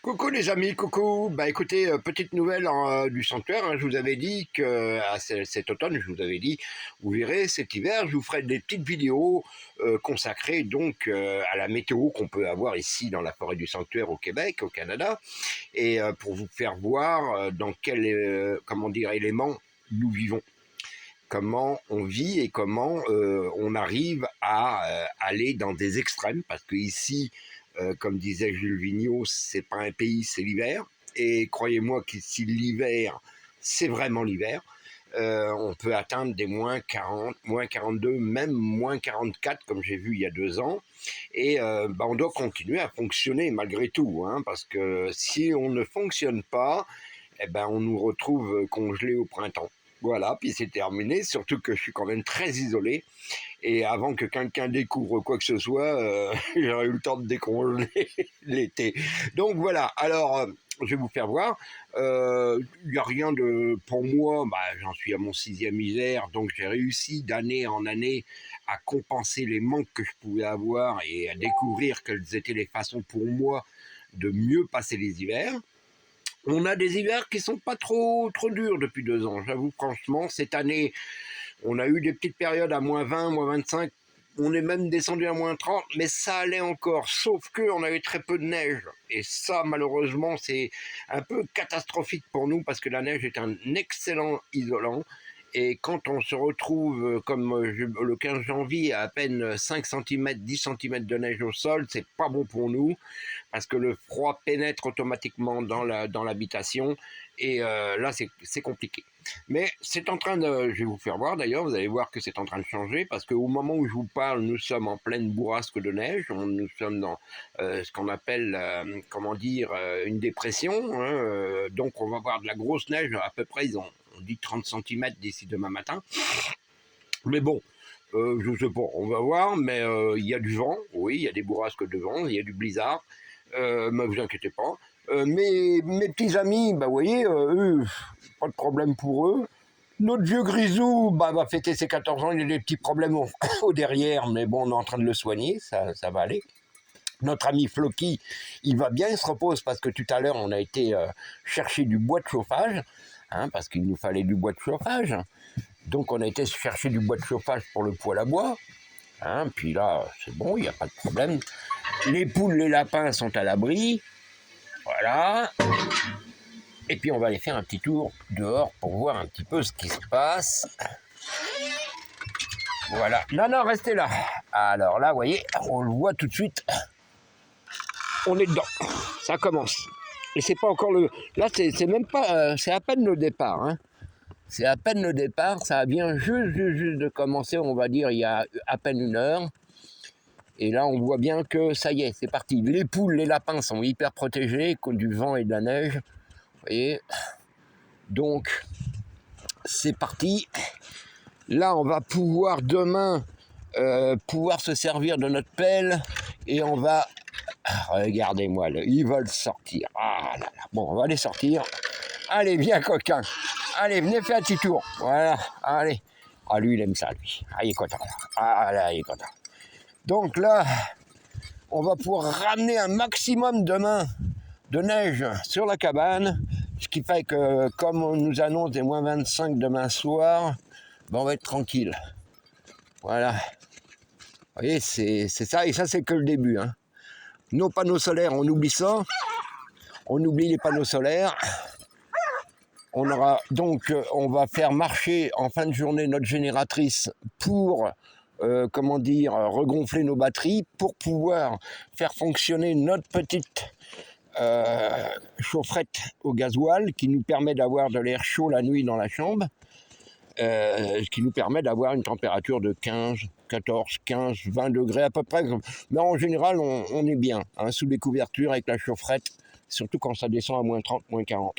Coucou les amis, coucou. Bah écoutez, petite nouvelle du sanctuaire, hein. Je vous avais dit que cet automne, je vous avais dit, vous verrez, cet hiver, je vous ferai des petites vidéos consacrées donc à la météo qu'on peut avoir ici dans la forêt du sanctuaire au Québec, au Canada, et pour vous faire voir dans quel comment dire élément nous vivons, comment on vit et comment on arrive à aller dans des extrêmes, parce que ici, comme disait Jules Vigneault, c'est pas un pays, c'est l'hiver. Et croyez-moi qu'ici l'hiver, c'est vraiment l'hiver. On peut atteindre des moins 40, moins 42, même moins 44, comme j'ai vu il y a 2 ans. Et on doit continuer à fonctionner malgré tout, hein, parce que si on ne fonctionne pas, eh ben, on nous retrouve congelés au printemps. Voilà, puis c'est terminé, surtout que je suis quand même très isolé. Et avant que quelqu'un découvre quoi que ce soit, j'aurais eu le temps de décongeler l'été. Donc voilà, alors je vais vous faire voir. Il n'y a rien de... Pour moi, j'en suis à mon 6e hiver, donc j'ai réussi d'année en année à compenser les manques que je pouvais avoir et à découvrir quelles étaient les façons pour moi de mieux passer les hivers. On a des hivers qui sont pas trop durs depuis 2 ans. J'avoue franchement, cette année, on a eu des petites périodes à moins 20, moins 25. On est même descendu à moins 30, mais ça allait encore. Sauf qu'on avait très peu de neige. Et ça, malheureusement, c'est un peu catastrophique pour nous parce que la neige est un excellent isolant. Et quand on se retrouve, comme le 15 janvier, à peine 5 cm, 10 cm de neige au sol, c'est pas bon pour nous, parce que le froid pénètre automatiquement dans l'habitation, et là, c'est compliqué. Mais c'est en train de... Je vais vous faire voir d'ailleurs, vous allez voir que c'est en train de changer, parce qu'au moment où je vous parle, nous sommes en pleine bourrasque de neige, nous sommes dans ce qu'on appelle, une dépression, hein, donc on va avoir de la grosse neige, à peu près, on dit 30 cm d'ici demain matin. Mais bon, je ne sais pas, on va voir, mais il y a du vent, oui, il y a des bourrasques de vent, il y a du blizzard, mais vous inquiétez pas. Mes petits amis, vous voyez, eux, pas de problème pour eux. Notre vieux Grisou va fêter ses 14 ans, il a des petits problèmes au derrière, mais bon, on est en train de le soigner, ça va aller. Notre ami Floki, il va bien, il se repose, parce que tout à l'heure, on a été chercher du bois de chauffage, hein, parce qu'il nous fallait du bois de chauffage. Donc on a été chercher du bois de chauffage pour le poêle à bois, hein, puis là, c'est bon, il n'y a pas de problème. Les poules, les lapins sont à l'abri, voilà. Et puis on va aller faire un petit tour dehors pour voir un petit peu ce qui se passe. Voilà. Non, restez là. Alors là, vous voyez, on le voit tout de suite. On est dedans. Ça commence. Et c'est pas encore le... Là, c'est même pas... c'est à peine le départ, hein. C'est à peine le départ. Ça vient juste de commencer, on va dire, il y a à peine 1 heure. Et là, on voit bien que ça y est, c'est parti. Les poules, les lapins sont hyper protégés contre du vent et de la neige. Vous voyez. Donc, c'est parti. Là, on va pouvoir demain pouvoir se servir de notre pelle et on va... Regardez-moi, ils veulent sortir. Ah là là. Bon, on va les sortir. Allez, viens, coquin. Allez, venez faire un petit tour. Voilà, allez. Ah, lui, il aime ça, lui. Ah, il est content. Ah, là, il est content. Donc là, on va pouvoir ramener un maximum demain de neige sur la cabane, ce qui fait que, comme on nous annonce des moins 25 demain soir, on va être tranquille. Voilà. Vous voyez, c'est ça, et ça, c'est que le début, hein. Nos panneaux solaires, on oublie ça. On oublie les panneaux solaires. On aura donc, on va faire marcher en fin de journée notre génératrice pour, regonfler nos batteries, pour pouvoir faire fonctionner notre petite chaufferette au gasoil qui nous permet d'avoir de l'air chaud la nuit dans la chambre, ce qui nous permet d'avoir une température de 15, 14, 15, 20 degrés à peu près. Mais en général, on est bien, hein, sous les couvertures avec la chaufferette, surtout quand ça descend à moins 30, moins 40.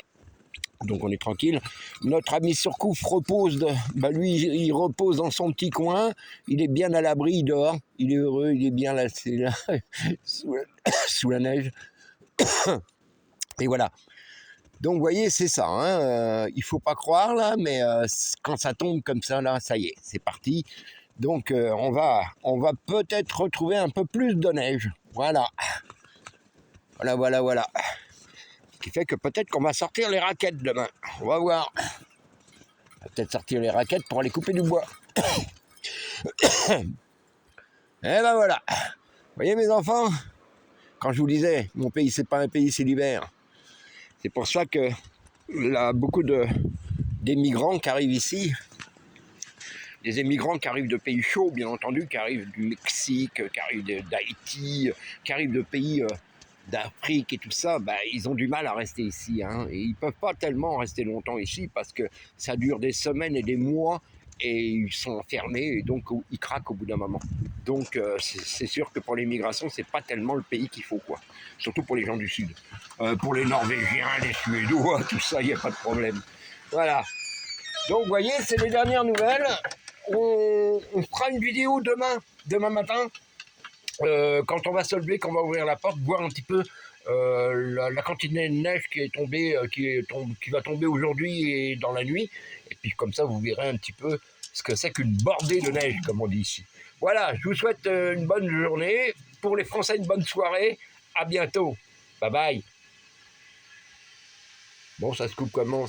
Donc on est tranquille. Notre ami Surcouf repose, lui il repose dans son petit coin, il est bien à l'abri, il dort, il est heureux, il est bien là, sous la neige. Et voilà. Donc vous voyez, c'est ça, hein, il faut pas croire là, mais quand ça tombe comme ça, là, ça y est, c'est parti. Donc on va peut-être retrouver un peu plus de neige. Voilà. Voilà. qui fait que peut-être qu'on va sortir les raquettes demain. On va voir. On va peut-être sortir les raquettes pour aller couper du bois. Et ben voilà. Vous voyez mes enfants, quand je vous disais, mon pays c'est pas un pays, c'est l'hiver. C'est pour ça que là, beaucoup d'émigrants qui arrivent ici, des émigrants qui arrivent de pays chauds, bien entendu, qui arrivent du Mexique, qui arrivent d'Haïti, qui arrivent de pays d'Afrique et tout ça, bah, ils ont du mal à rester ici. Hein, et ils ne peuvent pas tellement rester longtemps ici parce que ça dure des semaines et des mois et ils sont enfermés et donc ils craquent au bout d'un moment. Donc c'est sûr que pour l'immigration, c'est pas tellement le pays qu'il faut, quoi. Surtout pour les gens du Sud. Pour les Norvégiens, les Suédois, tout ça, il n'y a pas de problème. Voilà. Donc vous voyez, c'est les dernières nouvelles. On fera une vidéo demain matin, quand on va se lever, quand on va ouvrir la porte, voir un petit peu la quantité de neige qui est tombée, qui va tomber aujourd'hui et dans la nuit. Et puis comme ça, vous verrez un petit peu ce que c'est qu'une bordée de neige, comme on dit ici. Voilà, je vous souhaite une bonne journée. Pour les Français, une bonne soirée. À bientôt. Bye bye. Bon, ça se coupe comment ?